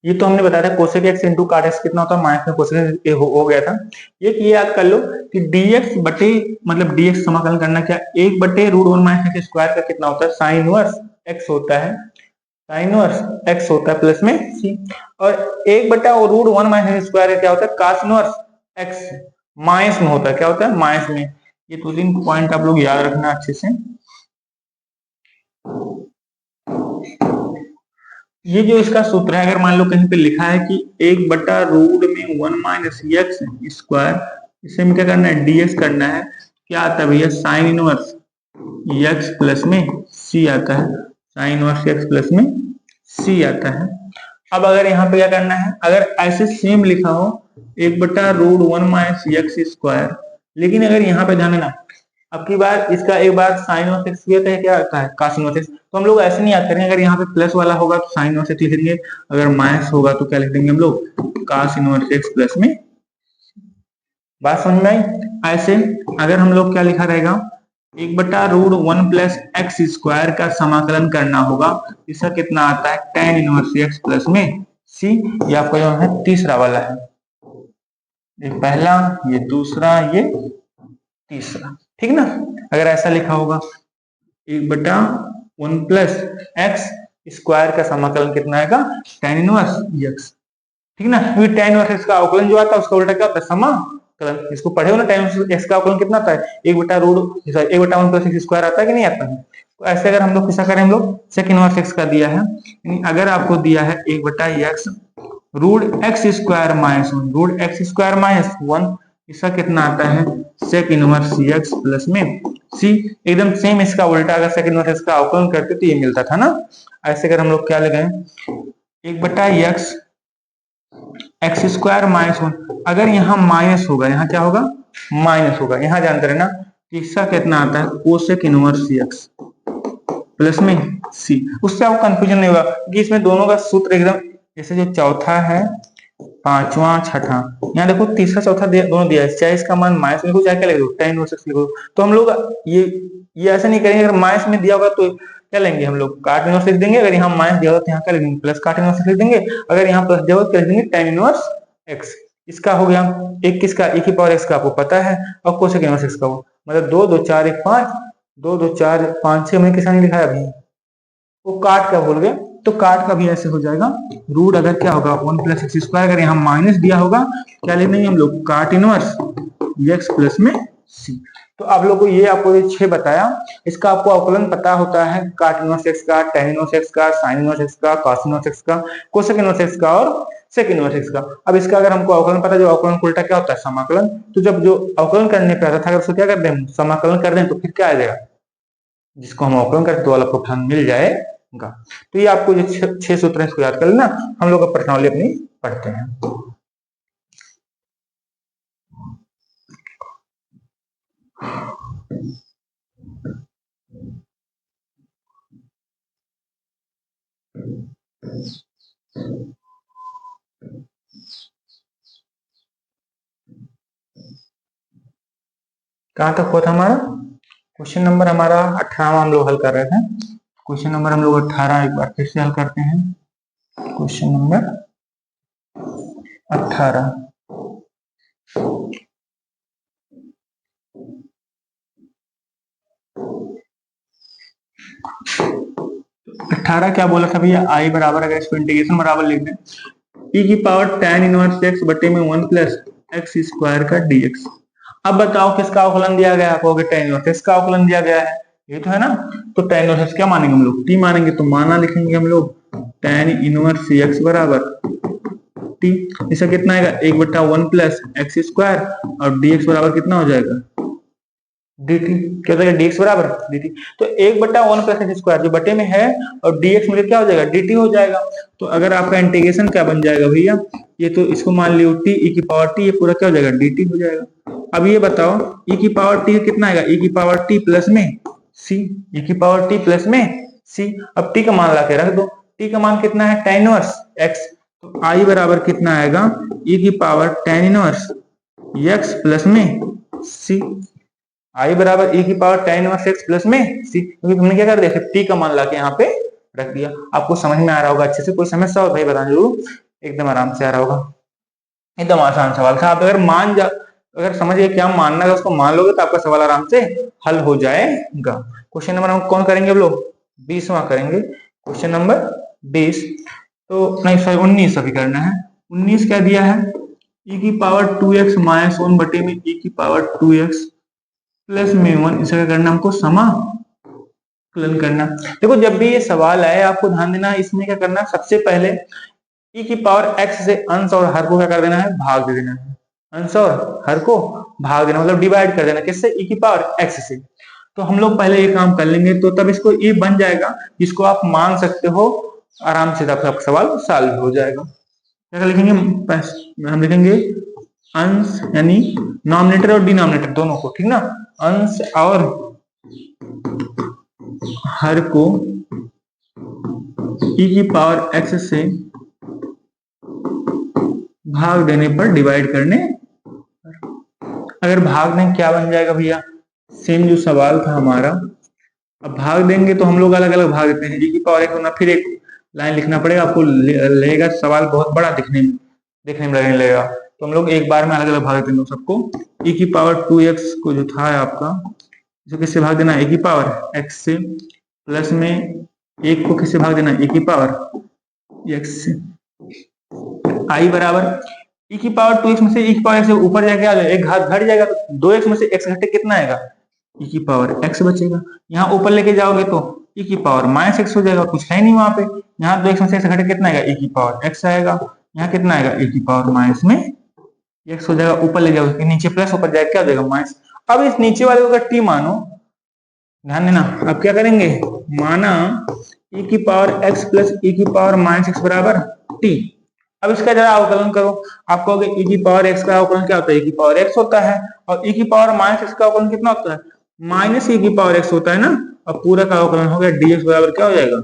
ये तो हमने बताया था कोसेक एक्स इंटू काट एक्स कितना होता है, माइनस में कोसेक हो गया था। ये याद कर लो कि dx बटे मतलब dx समाकलन करना क्या, 1/√1 माइनस एक्स स्क्वायर का कितना होता है, साइन इनवर्स x होता है, साइन इनवर्स x होता है प्लस में c, और 1/√1 माइनस एक्स स्क्वायर क्या होता है, कास इनवर्स x, माइनस में होता है, क्या होता है, माइनस में। ये 2-3 पॉइंट आप लोग याद रखना अच्छे से। ये जो इसका सूत्र है, अगर मान लो कहीं पे लिखा है कि 1/√1 माइनस एक्स स्क्वायर, इसे में क्या करना है, dx करना है, क्या आता है भैया, साइन इनवर्स x प्लस में c आता है, साइन इनवर्स x प्लस में c आता है। अब अगर यहाँ पे क्या करना है, अगर ऐसे सेम लिखा हो 1/√1 माइनस एक्स स्क्वायर, लेकिन अगर यहाँ पे ध्यान देना, अब की बार इसका एक बार साइन और एक्स किया तो क्या आता है, कास इनवर्स एक्स, तो हम लोग ऐसे नहीं याद करेंगे, अगर यहाँ पे प्लस वाला होगा तो साइन इनवर्स एक्स लिख देंगे, अगर माइनस होगा तो क्या लिख देंगे हम लोग, कास इनवर्स एक्स प्लस में। बात समझ में आई। ऐसे अगर हम लोग क्या लिखा रहेगा, 1/√1 प्लस एक्स स्क्वायर का समाकलन करना होगा, इसका कितना आता है, tan इनवर्स एक्स प्लस में सी, ये आपका जो है तीसरा वाला है, ये पहला, ये दूसरा, ये तीसरा, ठीक ना। अगर ऐसा लिखा होगा 1/1 प्लस एक्स स्क्वायर का समाकलन कितना आएगा, tan इनवर्स एक्स, ठीक ना, क्योंकि tan इनवर्स एक्स का अवकलन जो आता है उसका उल्टा क्या होता है, समाकलन। इसको पढ़े हो ना, tan इनवर्स एक्स का अवकलन कितना आता है, 1/1 प्लस एक्स स्क्वायर आता है कि नहीं आता है। तो ऐसे अगर हम लोग किसा करें, हम लोग सेक इनवर्स एक्स का दिया है, अगर आपको दिया है 1/x root X square minus 1, root X square minus 1, इसका कितना आता है, सेक इनवर्स एक्स प्लस में सी, एकदम सेम इसका उल्टा, अगर सेक इनवर्स एक्स का अवकलन करते तो ये मिलता था ना। ऐसे अगर हम लोग क्या लगाएं, 1/x एक्स स्क्वायर माइनस 1, अगर यहाँ माइनस होगा, यहाँ क्या होगा, माइनस होगा, यहाँ जानते रहना कि इसका कितना आता है, कोसेक इनवर्स एक्स प्लस में सी, उससे आपको कंफ्यूजन नहीं होगा, क्योंकि इसमें दोनों का सूत्र एकदम, जैसे जो चौथा है, पांचवा, छठा, यहाँ देखो तीसरा चौथा दोनों दिया है, चाहे इसका मान माइनस लिखो चाहे क्या लिखो, tan इनवर्स एक्स लिखो, तो हम लोग ये ऐसा नहीं करेंगे, अगर माइनस में दिया होगा तो क्या लेंगे हम लोग, काट इनवर्स लिख देंगे, अगर यहाँ माइनस दिया होगा तो यहाँ क्या लिखेंगे, प्लस काट इनवर्स लिख देंगे, अगर यहाँ प्लस दिया होगा तो लिख देंगे tan इनवर्स एक्स। इसका हो गया एक, किसका, e की पावर एक्स का आपको पता है, और कोसेक इनवर्स एक्स का हो, मतलब 2 2 4 1 5, 2 2 4 5 6 में किसा नहीं लिखा है अभी, वो काट का भूल गए, तो काट का भी ऐसे हो जाएगा, रूट अगर क्या होगा 1 प्लस एक्स स्क्वायर, अगर यहाँ माइनस दिया होगा क्या ले लेंगे हम लोग, काट इनवर्स एक्स प्लस में सी। तो आप लोग को ये, आपको ये 6 बताया, इसका आपको अवकलन पता होता है, काट इनवर्स एक्स का, tan इनवर्स एक्स का, साइन इनवर्स एक्स का, कॉस इनवर्स एक्स का, कोसेक इनवर्स एक्स का और सेक इनवर्स एक्स का। अब इसका अगर हमको अवकलन पता है, जो अवकलन उल्टा क्या होता है, समाकलन, तो जब जो अवकलन करने पे आता था, अगर उसको क्या कर दें, समाकलन कर दें, तो फिर क्या आ जाएगा, जिसको हम अवकलन करते तो वाला को फलन मिल जाएगा। तो ये आपको जो 6 सूत्र है इसको याद कर लेना, हम लोग प्रश्नावली अपनी पढ़ते हैं। कहाँ तक हुआ था हमारा क्वेश्चन नंबर? हमारा 18वां हम लोग हल कर रहे थे। क्वेश्चन नंबर हम लोग 18 एक बार फिर से हल करते हैं। क्वेश्चन नंबर 18 18 क्या बोला था भैया? आई बराबर, अगर इसको इंटीग्रेशन बराबर लिख दें, e की पावर tan इनवर्स x बटे में 1 प्लस एक्स स्क्वायर का dx। अब बताओ किसका अवकलन दिया गया है? कहोगे tan इनवर्स x का अवकलन दिया गया है, ये तो है ना। तो tan इनवर्स x क्या मानेंगे हम लोग? t मानेंगे। तो माना लिखेंगे हम लोग tan इनवर्स x बराबर t। इसका कितना आएगा? 1/1 प्लस एक्स स्क्वायर और dx बराबर कितना हो जाएगा? dt। क्या हो जाएगा? dx बराबर dt। तो 1/1 प्लस एक्स स्क्वायर जो बटे में है और dx में क्या हो जाएगा? dt हो जाएगा। तो अगर आपका इंटीग्रेशन क्या बन जाएगा भैया? ये तो इसको मान लियो t e की पावर t, ये पूरा क्या हो जाएगा? dt हो जाएगा। अब ये बताओ e की पावर t कितना आएगा? e की पावर t प्लस में c, e की पावर t प्लस में c। अब t का मान ला के रख दो। t का मान कितना है? tan inverse x। तो i बराबर कितना आएगा? e की power tan inverse x plus में c। आई बराबर e की power tan inverse x plus में c, क्योंकि तुमने क्या कर दिया? t का मान लाके यहाँ पे रख दिया। आपको समझ में आ रहा होगा अच्छे से। कोई समस्या हो भाई बताना जरूर, एकदम आराम से आ रहा होगा। एकदम आसान सवाल था। आप अगर समझ गए क्या मानना है उसको मान लोगे तो आपका सवाल आराम से हल हो जाएगा। क्वेश्चन नंबर हम कौन करेंगे? हम लोग 20वां करेंगे। क्वेश्चन नंबर 20 तो नहीं सॉरी 19 अभी करना है। 19 क्या दिया है? e की पावर 2x माइनस 1 बटे में e की पावर 2x प्लस में 1, इसका करना हमको समाकलन करना। देखो जब भी ये सवाल आए आपको ध्यान देना, इसमें क्या करना, सबसे पहले e की पावर x से अंश और हर को क्या कर देना है? भाग दे देना है। अंश और हर को भाग देना मतलब डिवाइड कर देना। किससे? e की पावर x से। तो हम लोग पहले ये काम कर लेंगे तो तब इसको e बन जाएगा, जिसको आप मान सकते हो आराम से, तब आपका सवाल सॉल्व हो जाएगा। क्या लिखेंगे हम? लिखेंगे अंश यानी नॉमिनेटर और डिनोमिनेटर दोनों को, ठीक ना। अंश और हर को e की पावर x से भाग देने पर डिवाइड करने। अगर भाग दें क्या बन जाएगा भैया? सेम जो सवाल था हमारा। अब भाग देंगे तो हम लोग अलग अलग भाग देते हैं। e की पावर x होना, फिर एक लाइन लिखना पड़ेगा आपको, लगेगा सवाल बहुत बड़ा देखने में लगने लगेगा। तो हम लोग एक बार में अलग अलग भाग देंगे सबको। e की पावर 2x को जो था आपका, जो किससे भाग देना? e की पावर x से, प्लस में एक को किससे भाग देना? e की पावर x से। i बराबर e की पावर 2x में से e की पावर x से ऊपर जाके आ जाए, एक घात घट जाएगा तो 2x में से x घटे कितना आएगा? e की पावर x बचेगा। यहाँ ऊपर लेके जाओगे तो e की पावर माइनस x हो जाएगा, कुछ है नहीं वहां पे। यहाँ 2x में से x घटे कितना आएगा? e की पावर x आएगा। यहाँ कितना आएगा? e की पावर माइनस में x हो जाएगा। ऊपर ले जाओगे नीचे प्लस, ऊपर जाएगा क्या हो जाएगा? माइनस। अब इस नीचे वाले को अगर t मानो, ध्यान देना, अब क्या करेंगे? माना e की पावर x प्लस e की पावर माइनस x बराबर t। अब इसका जरा अवकलन करो। आप कहोगे e की पावर x का अवकलन क्या होता है? e की पावर x होता है। और e की पावर माइनस x का अवकलन कितना होता है? माइनस e की पावर x होता है ना। अब पूरा का अवकलन हो गया, dx बराबर क्या हो जाएगा?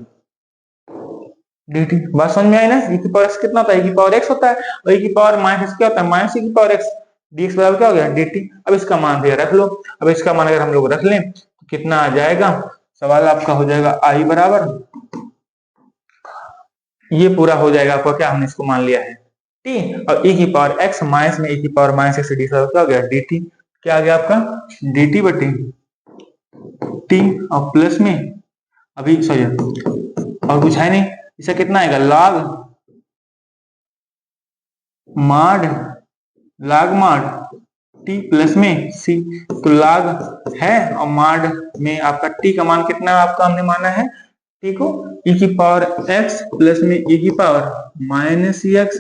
dt। बात समझ में आई ना? e की पावर x कितना होता है? e की पावर x होता है। और e की पावर माइनस x क्या होता है? माइनस e की पावर x। dx बराबर क्या हो गया? dt। अब इसका मान भी रख लो। अब इसका मान अगर हम लोग रख लें तो कितना आ जाएगा? सवाल आपका हो जाएगा i बराबर, ये पूरा हो जाएगा आपका, क्या हमने इसको मान लिया है t, और e की पावर x माइनस में e की पावर माइनस x डी क्या हो गया? dt। क्या आ गया आपका? dt बटे t, और प्लस में अभी सॉरी और कुछ है नहीं, इसका कितना आएगा? लाग माड t प्लस में c। तो लाग है और माड में आपका t का मान कितना आपका हमने माना है? t को e की पावर x प्लस में e की पावर माइनस x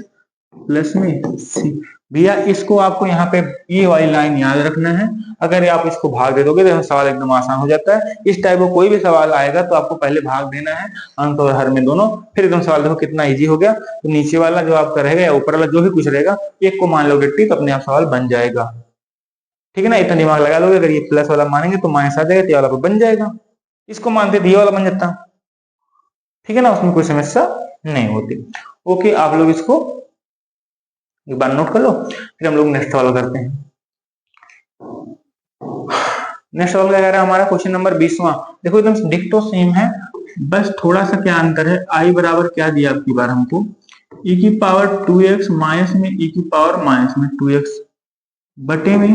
प्लस में c। भैया इसको आपको यहाँ पे ये वाली लाइन याद रखना है। अगर आप इसको भाग दे दोगे तो सवाल एकदम आसान हो जाता है। इस टाइप का कोई भी सवाल आएगा तो आपको पहले भाग देना है, अंक और हर में दोनों, फिर एकदम सवाल देखो कितना इजी हो गया। तो नीचे वाला जो आपका रहेगा या ऊपर वाला जो भी कुछ रहेगा, एक को मान लोगे टी तो अपने आप सवाल बन जाएगा। ठीक है ना? इतना दिमाग लगा लोगे। अगर ये प्लस वाला मानेंगे तो माइनस आ जाएगा, ये वाला बन जाएगा। इसको मानते तो ये वाला बन जाता। ठीक है ना? उसमें कोई समस्या नहीं होती। ओके, आप लोग इसको एक बार नोट कर लो, फिर हम लोग नेक्स्ट वाला करते हैं। नेक्स्ट सवाल क्या कह रहा है हमारा, क्वेश्चन नंबर 20वां। देखो एकदम डिक्टो सेम है, बस थोड़ा सा क्या अंतर है, आई बराबर क्या दिया आपकी बार हमको, e की पावर 2x माइनस में e की पावर माइनस में 2x बटे में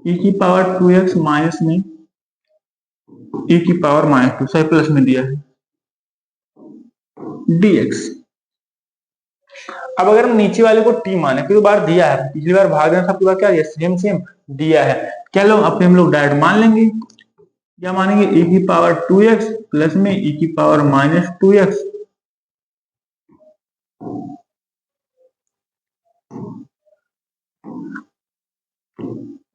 e की पावर 2x माइनस में e की पावर माइनस 2, सही प्लस में दिया है dx। अब अगर हम नीचे वाले को t माने, पिछली बार दिया है, पिछली बार भाग देना, सबकी बार क्या दिया, सेम सेम दिया है, क्या लोग अपने हम लोग डायरेक्ट मान लेंगे, क्या मानेंगे, e की पावर 2x प्लस में e की पावर माइनस 2x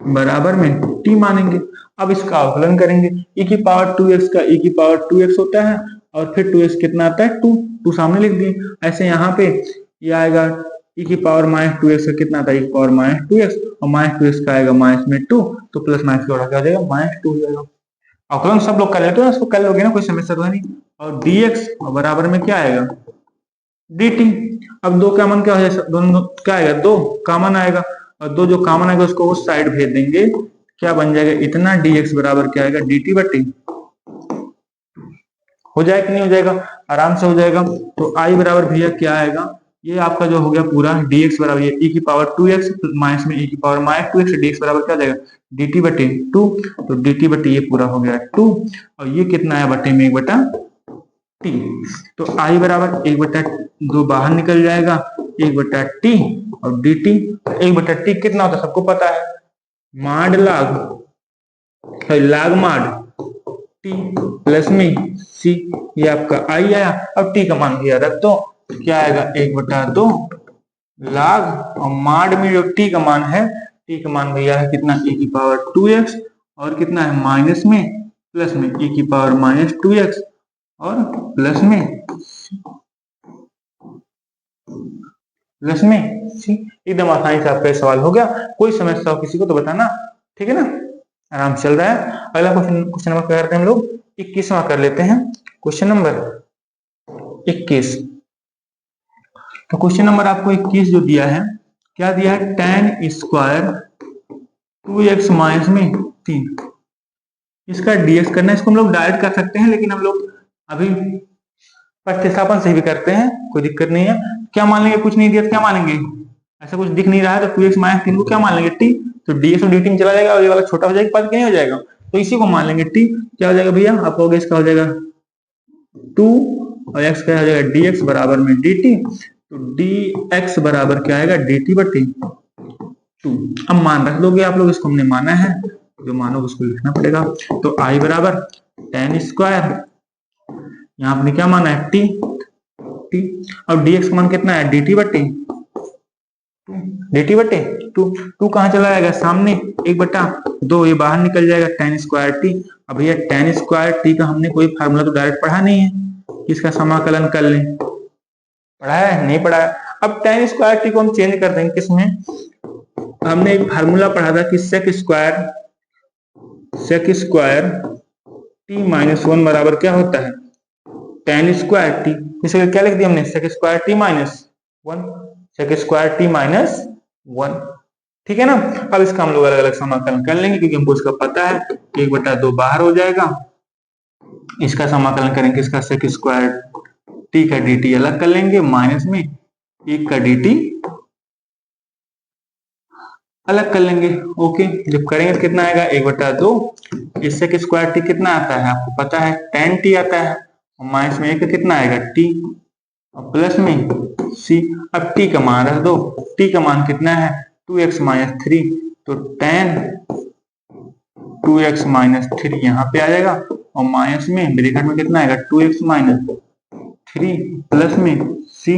बराबर में t मानेंगे। अब इसका अवकलन करेंगे, e की पावर 2x का e की पावर 2x होता है, और फिर 2x कितना आता है, 2 सामने लिख दिए। ऐसे यहाँ पे ये आएगा e की पावर माइनस 2x का कितना आता है, e की पावर माइनस 2x, और माइनस 2x का आएगा माइनस में 2, तो प्लस माइनस जोड़ा क्या हो जाएगा, माइनस 2 हो जाएगा। अवकलन सब लोग कर लेते हो, उसको कर लोगे ना, कोई समस्या तो है नहीं। और dx बराबर में क्या आएगा, dt। अब दो कॉमन क्या हो जाएगा, दोनों क्या आएगा, दो कॉमन आएगा, और दो जो कॉमन आएगा उसको उस साइड भेज देंगे, क्या बन जाएगा, इतना dx बराबर क्या आएगा, dt बटे, हो जाएगा कि नहीं हो जाएगा, आराम से हो जाएगा। तो i बराबर भैया क्या आएगा, ये आपका जो हो गया पूरा dx बराबर ये e की पावर 2x माइनस में e की पावर माइनस 2x, dx बराबर क्या हो जाएगा, dt बटे 2, तो dt बटे ये पूरा हो गया 2, और ये कितना है बटे में 1 बटा t, तो i बराबर 1 बटा 2 बाहर निकल जाएगा, 1 बटा t, और dt 1 बटा t कितना होता है सबको पता है, माड लाग माड t प्लस में c, ये आपका i आया। अब t का मान भैया रख दो, क्या आएगा, 1 बटा 2 लाग, और माड में जो t का मान है, t का मान भैया है कितना, e की पावर 2x, और कितना है माइनस में प्लस में e की पावर माइनस 2x, और प्लस में सी। एकदम आसानी से आपका सवाल हो गया, कोई समस्या हो किसी को तो बताना, ठीक है ना, आराम चल रहा है। अगला क्वेश्चन नंबर क्या करते हैं हम लोग, 21वां कर लेते हैं, क्वेश्चन नंबर 21। तो क्वेश्चन नंबर आपको 21 जो दिया है, क्या दिया है, tan स्क्वायर 2x माइनस में 3, इसका dx करना है। इसको हम लोग डायरेक्ट कर सकते हैं, लेकिन हम लोग अभी प्रतिस्थापन से भी करते हैं, कोई दिक्कत नहीं है। क्या मान लेंगे, कुछ नहीं दिया तो क्या मानेंगे, ऐसा कुछ दिख नहीं रहा है, तो 2x माइनस 3 को क्या मान लेंगे, t, तो dx और dt में चला जाएगा, और ये वाला छोटा हो जाएगा, पद नहीं हो जाएगा, तो इसी को मान लेंगे t। क्या हो जाएगा भैया, आप लोग इसका हो जाएगा 2, और x का हो जाएगा dx बराबर में dt, तो dx बराबर क्या आएगा, dt बटे 2। अब मान रख दोगे आप लोग, इसको हमने माना है, जो मानो उसको लिखना पड़ेगा। तो i बराबर tan स्क्वायर, यहाँ आपने क्या माना है, t, अब dx का मान कितना है, dt बटे 2 कहाँ चला जाएगा, सामने 1 बटा 2, ये बाहर निकल जाएगा, tan स्क्वायर t। अब भैया tan स्क्वायर t का हमने कोई फार्मूला तो डायरेक्ट पढ़ा नहीं है, इसका समाकलन कर लें, पढ़ाया है, नहीं पढ़ाया। अब tan स्क्वायर t को हम चेंज कर देंगे किसमें, हमने एक फार्मूला पढ़ा था कि sec स्क्वायर t माइनस 1 बराबर क्या होता है, tan स्क्वायर t, इसे क्या लिख दिया हमने, sec square t minus 1, sec square t minus 1, ठीक है ना। अब इसका हम लोग अलग अलग समाकलन कर लेंगे, क्योंकि हमको इसका पता है, 1 बटा 2 बाहर हो जाएगा, इसका समाकलन करेंगे, इसका sec स्क्वायर t का dt अलग कर लेंगे, माइनस में 1 का dt अलग कर लेंगे, ओके। जब करेंगे तो कितना आएगा, 1 बटा 2, इससे कि स्क्वायर टी कितना आता है आपको पता है, tan t आता है, और माइनस में 1 कितना आएगा t, और प्लस में c। अब t का मान रख दो, t का मान कितना है, 2x माइनस 3, तो tan 2x माइनस 3 यहाँ पे आ जाएगा, और माइनस में ब्रैकेट में कितना आएगा, 2x माइनस 3 प्लस में c,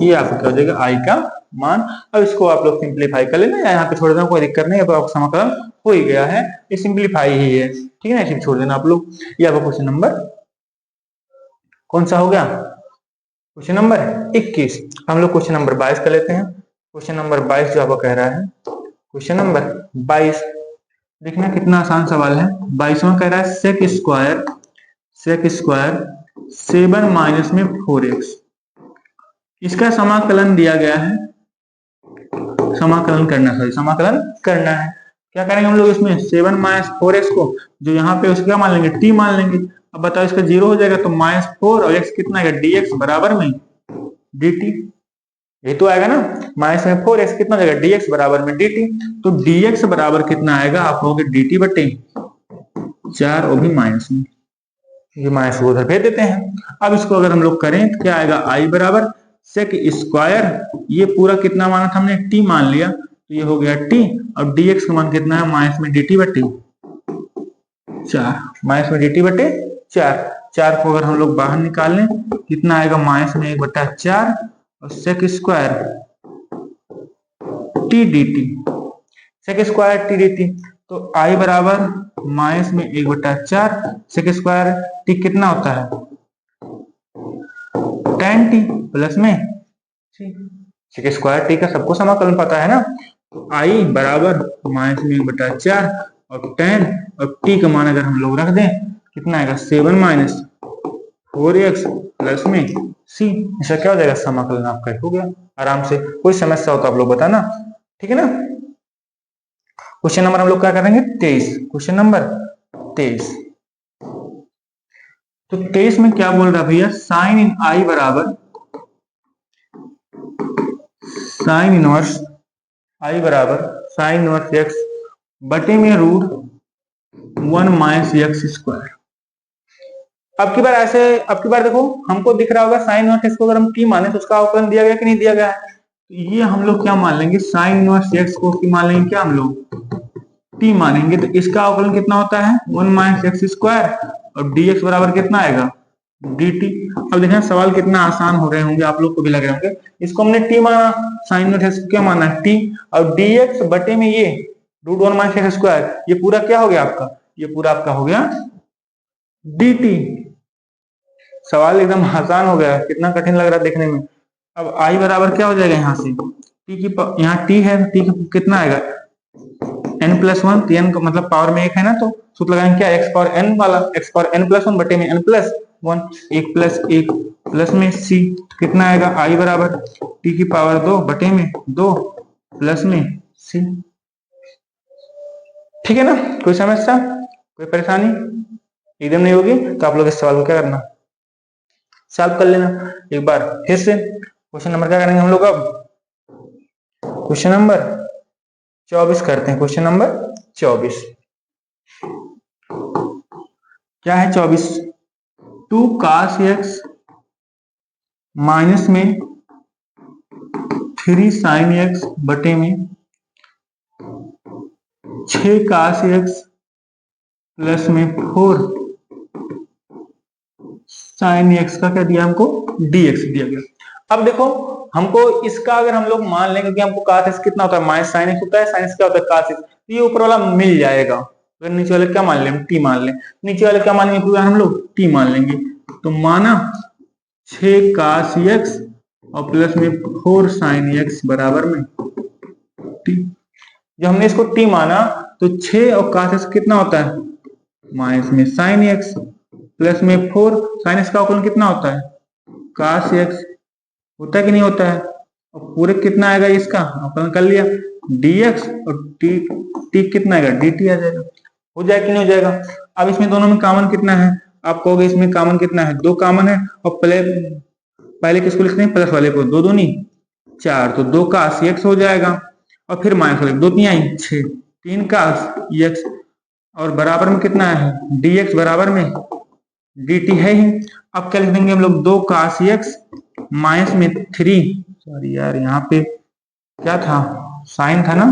ये आपको क्या हो जाएगा, i का मान। अब इसको आप लोग सिंप्लीफाई कर लेना, यहाँ पे छोड़ देना, कोई दिक्कत नहीं है, तो आपका समाकलन हो ही गया है, ये सिंप्लीफाई ही है, ठीक है ना, इसे छोड़ देना आप लोग। ये आपका क्वेश्चन नंबर कौन सा हो गया, क्वेश्चन नंबर 21। हम लोग क्वेश्चन नंबर 22 कर लेते हैं। क्वेश्चन नंबर 22 जो आपको कह रहा है, क्वेश्चन नंबर 22 देखना कितना आसान सवाल है। 22वां कह रहा है सेक स्क्वायर 7 माइनस में 4x, इसका समाकलन दिया गया है, समाकलन करना है, क्या करेंगे हम लोग इसमें 7 माइनस 4x को जो यहाँ पे उसका क्या मान लेंगे t मान लेंगे। अब बताओ इसका 0 हो जाएगा तो -4 और x कितना आएगा dx बराबर में dt। ये तो आएगा ना -4x कितना हो जाएगा dx बराबर में dt। तो dx बराबर कितना आएगा आप कहोगे dt बटे 4 और भी माइनस में, ये माइनस को उधर भेज देते हैं। अब इसको अगर हम लोग करें तो क्या आएगा i बराबर सेक स्क्वायर, ये पूरा कितना माना था हमने t मान लिया तो ये हो गया t और dx का मान कितना है माइनस में dt बटे 4, माइनस में dt बटे 4। 4 को अगर हम लोग बाहर निकाल लें कितना आएगा माइनस में 1 बटा 4 और sec square T D T, sec square T D T. तो आई बराबर माइनस में 1 बटा 4 सेक स्क्वायर टी कितना होता है tan टी प्लस में सेक स्क्वायर टी का सबको समाकलन पता है ना। तो आई बराबर माइनस में 1 बटा 4 और tan और टी का मान अगर हम लोग रख दें कितना आएगा 7 माइनस 4x प्लस में c, इसका क्या हो जाएगा समाकलन आपका हो गया आराम से। कोई समस्या हो तो आप लोग बताना, ठीक है ना। क्वेश्चन नंबर हम लोग क्या करेंगे 23, क्वेश्चन नंबर 23। तो 23 में क्या बोल रहा है भैया साइन इन आई बराबर साइन इनवर्स आई बराबर साइन इनवर्स एक्स बटे में रूट 1 माइनस एक्स स्क्वायर। अब की बार देखो हमको दिख रहा होगा साइन इनवर्स एक्स को अगर हम टी माने तो उसका अवकलन दिया गया कि नहीं दिया गया है। तो ये हम लोग क्या मान लेंगे साइन इनवर्स एक्स को मान लेंगे क्या हम लोग टी मानेंगे। तो इसका अवकलन कितना होता है 1 माइनस एक्स स्क्वायर और dx बराबर कितना आएगा dt। अब देखना सवाल कितना आसान हो रहे होंगे आप लोग को भी लग रहे होंगे। इसको हमने t माना साइन इनवर्स एक्स क्या माना t और dx बटे में ये रूट 1 माइनस एक्स स्क्वायर, ये पूरा क्या हो गया आपका, ये पूरा आपका हो गया dt। सवाल एकदम आसान हो गया, कितना कठिन लग रहा है देखने में। अब i बराबर क्या हो जाएगा यहाँ से t की यहाँ t है t कितना आएगा n प्लस 1, तो n का मतलब पावर में 1 है ना, तो सूत्र लगाएंगे क्या x पावर n वाला x पावर n प्लस 1 बटे में n प्लस 1 1 प्लस 1 प्लस में c कितना आएगा i बराबर t की पावर 2 बटे में 2 प्लस में c। ठीक है ना, कोई समस्या कोई परेशानी एकदम नहीं होगी तो आप लोग इस सवाल को क्या करना सॉल्व कर लेना एक बार फिर से। क्वेश्चन नंबर क्या करेंगे हम लोग अब क्वेश्चन नंबर 24 करते हैं। क्वेश्चन नंबर 24 क्या है 24 2 cos x माइनस में 3 sin x बटे में 6 cos x प्लस में 4 sin x का क्या दिया हमको dx दिया गया। अब देखो हमको इसका अगर हम लोग मान लेंगे कि हमको cos x कितना होता है माइनस sin x होता है, sin x क्या होता है cos x, तो ये ऊपर वाला मिल जाएगा। अगर नीचे वाले क्या मान लें t मान लें, नीचे वाले क्या मानेंगे पूरा हम लोग t मान लेंगे। तो माना 6 cos x और प्लस में 4 sin x बराबर में t। जब हमने इसको t माना तो 6 और cos x कितना होता है माइनस में sin x प्लस में 4 sin x का अवकलन कितना होता है cos x होता है कि नहीं होता है, और पूरे कितना आएगा इसका अवकलन कर लिया dx और t कितना आएगा dt आ जाएगा। हो जाएगा कि नहीं हो जाएगा। अब इसमें दोनों में कॉमन कितना है आप कहोगे इसमें कॉमन कितना है 2 कॉमन है और पहले किसको लिखते हैं प्लस वाले को 2 दूनी 4 तो 2 का x हो जाएगा और फिर माइनस वाले 2 3 6 3 का x और बराबर में कितना है dx बराबर में dt है ही। अब क्या लिख देंगे हम लोग 2 का x माइनस में 3 सॉरी यार यहाँ पे क्या था साइन था ना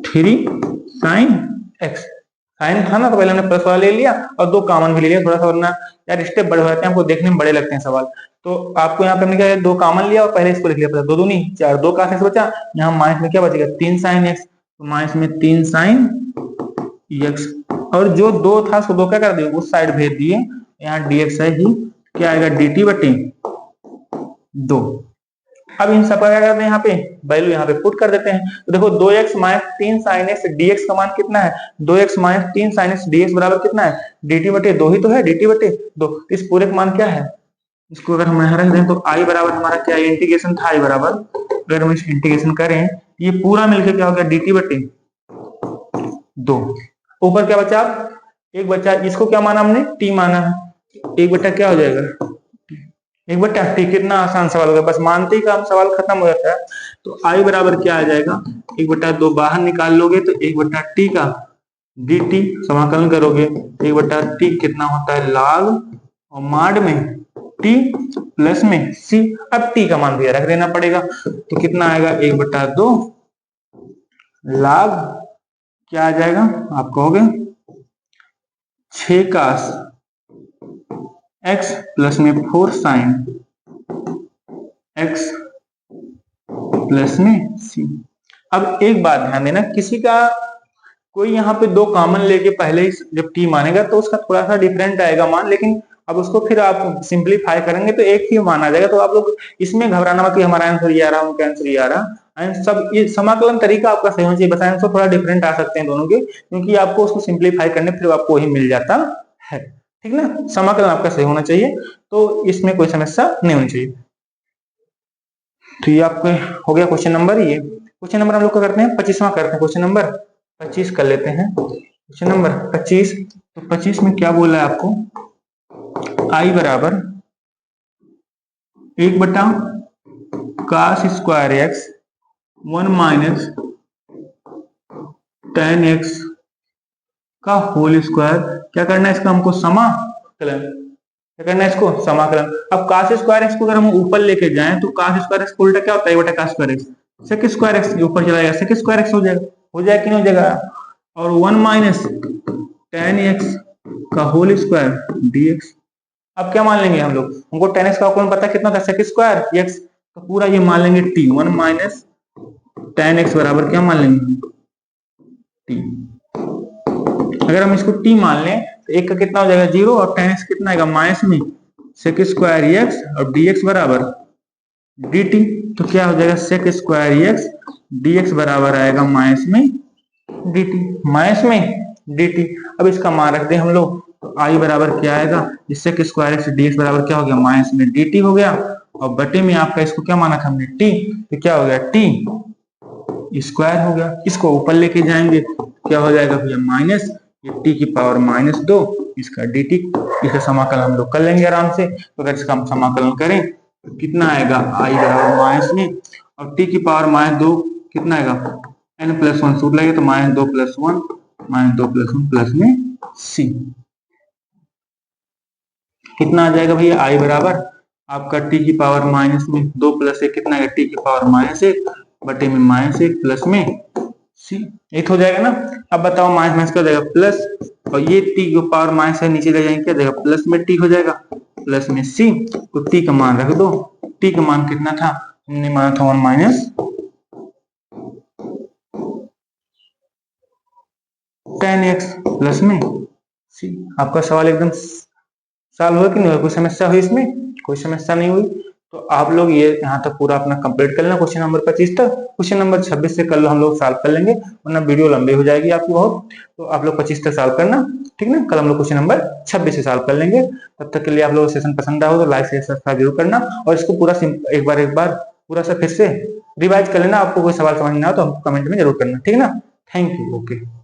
3 sin x साइन था ना, तो पहले हमने प्लस वाला ले लिया और 2 कॉमन भी ले लिया। थोड़ा सा वरना यार स्टेप बड़े हो जाते हैं हमको देखने में बड़े लगते हैं सवाल। तो आपको यहाँ पे हमने क्या 2 कॉमन लिया और पहले इसको लिख लिया प्लस 2 दूनी 4 2 का x बचा, यहाँ माइनस में क्या बचेगा 3 sin x, तो माइनस में 3 sin x और जो 2 था उसको 2 क्या कर दिए उस साइड भेज दिए, यहाँ dx है ही क्या आएगा dt बटे 2। अब इन सब का क्या करते हैं यहाँ पे वैल्यू यहाँ पे पुट कर देते हैं। तो देखो 2x minus 3 sin x dx का मान कितना है 2x minus 3 sin x dx बराबर कितना है dt बटे 2 ही तो है dt बटे 2। इस पूरे का मान क्या है इसको अगर हम यहाँ रख दें तो आई बराबर हमारा क्या है, इंटीग्रेशन था आई बराबर, अगर हम इस इंटीग्रेशन करें ये पूरा मिलकर क्या हो गया, dt बटे 2। ऊपर क्या बचा, एक बचा, इसको क्या माना हमने, t माना है, एक बटा क्या हो जाएगा, एक बटा टी। कितना आसान सवाल होगा, बस मानते ही काम सवाल खत्म हो जाता है। तो आई बराबर क्या आ जाएगा, 1/2 बाहर निकाल लोगे तो 1/t का dt, समाकलन करोगे 1/t कितना होता है log, और माड में t प्लस में c। अब t का मान भैया रख देना पड़ेगा, तो कितना आएगा 1/2 log क्या आ जाएगा, आप कहोगे 6 cos x प्लस में 4 sin x प्लस में c। अब एक बात ध्यान देना, किसी का कोई यहाँ पे 2 कॉमन लेके पहले ही जब t मानेगा तो उसका थोड़ा सा डिफरेंट आएगा मान, लेकिन अब उसको फिर आप सिंप्लीफाई करेंगे तो एक ही मान आ जाएगा। तो आप लोग इसमें घबराना मत कि हमारा आंसर ये आ रहा, उनका आंसर ये आ रहा, सब ये समाकलन तरीका आपका सही होना चाहिए, बस आंसर थोड़ा डिफरेंट आ सकते हैं दोनों के, क्योंकि आपको उसको सिंप्लीफाई करने फिर आपको वही मिल जाता है, ठीक ना। समाकलन आपका सही होना चाहिए, तो इसमें कोई समस्या नहीं होनी चाहिए। तो ये आपके हो गया क्वेश्चन नंबर, ये क्वेश्चन नंबर हम लोग क्या करते हैं, 25वां करते हैं, क्वेश्चन नंबर 25 कर लेते हैं। क्वेश्चन नंबर 25, तो 25 में क्या बोला है आपको, आई बराबर 1/cos square x 1 minus tan x का होल स्क्वायर। क्या करना है इसका हमको, समाकलन, क्या करना है इसको, समाकलन। अब cos स्क्वायर एक्स को अगर हम ऊपर लेके जाएं तो cos स्क्वायर एक्स उल्टा क्या होता है, 1/cos square x, sec square x ऊपर चला जाएगा, sec स्क्वायर एक्स हो जाएगा कि नहीं हो जाएगा, और 1 माइनस tan x का होल स्क्वायर dx। अब क्या मान लेंगे हम लोग, हमको tan x का कौन पता है कितना था, sec स्क्वायर x, तो पूरा ये मान लेंगे t, 1 माइनस tan x बराबर क्या मान लेंगे, t। अगर हम इसको t मान लें तो एक का कितना हो जाएगा 0, और tan x कितना आएगा माइनस में sec स्क्वायर x, और dx बराबर dt। तो क्या हो जाएगा, sec स्क्वायर x dx बराबर आएगा माइनस में dt, माइनस में dt। अब इसका मान रख दें हम लोग, तो आई बराबर क्या आएगा, sec स्क्वायर x dx बराबर क्या हो गया, माइनस में dt हो गया, और बटे में आपका इसको क्या माना था हमने, t, तो क्या हो गया t स्क्वायर हो गया। इसको ऊपर लेके जाएंगे क्या हो जाएगा भैया, माइनस ये t की पावर -2 इसका dt, इसका समाकलन हम लोग कर लेंगे आराम से। तो अगर इसका हम समाकलन करें तो कितना आएगा, आई बराबर माइनस में, और t की पावर -2 कितना आएगा, n+1 सूत्र लगे तो -2 + 1 -2 + 1 प्लस में c। कितना आ जाएगा भैया, आई बराबर आपका t की पावर माइनस में 2 + 1 कितना आएगा, t की पावर -1 बटे में -1 प्लस में c, एक हो जाएगा ना। अब बताओ माइनस माइनस क्या हो जाएगा प्लस, और ये t की पावर माइनस है नीचे ले जाएंगे क्या जाएगा, प्लस में t हो जाएगा, प्लस में c। तो t का मान रख दो, t का मान कितना था, हमने माना था 1 माइनस tan x प्लस में c। आपका सवाल एकदम सॉल्व हुआ कि नहीं हुआ, कोई समस्या हुई इसमें, कोई समस्या नहीं हुई। तो आप लोग ये यहाँ तक पूरा अपना कंप्लीट कर लेना क्वेश्चन नंबर 25 तक। क्वेश्चन नंबर 26 से कल हम लोग सॉल्व कर लेंगे, वरना वीडियो लंबी हो जाएगी आपकी बहुत। तो आप लोग 25 तक सॉल्व करना, ठीक ना। कल हम लोग क्वेश्चन नंबर 26 से सॉल्व कर लेंगे। तब तक के लिए आप लोग सेशन पसंद आओ तो लाइक शेयर सब्सक्राइब जरूर करना, और इसको पूरा एक बार पूरा सा फिर से रिवाइज कर लेना। आपको कोई सवाल समझ ना हो तो कमेंट में जरूर करना, ठीक है ना। Thank you, okay.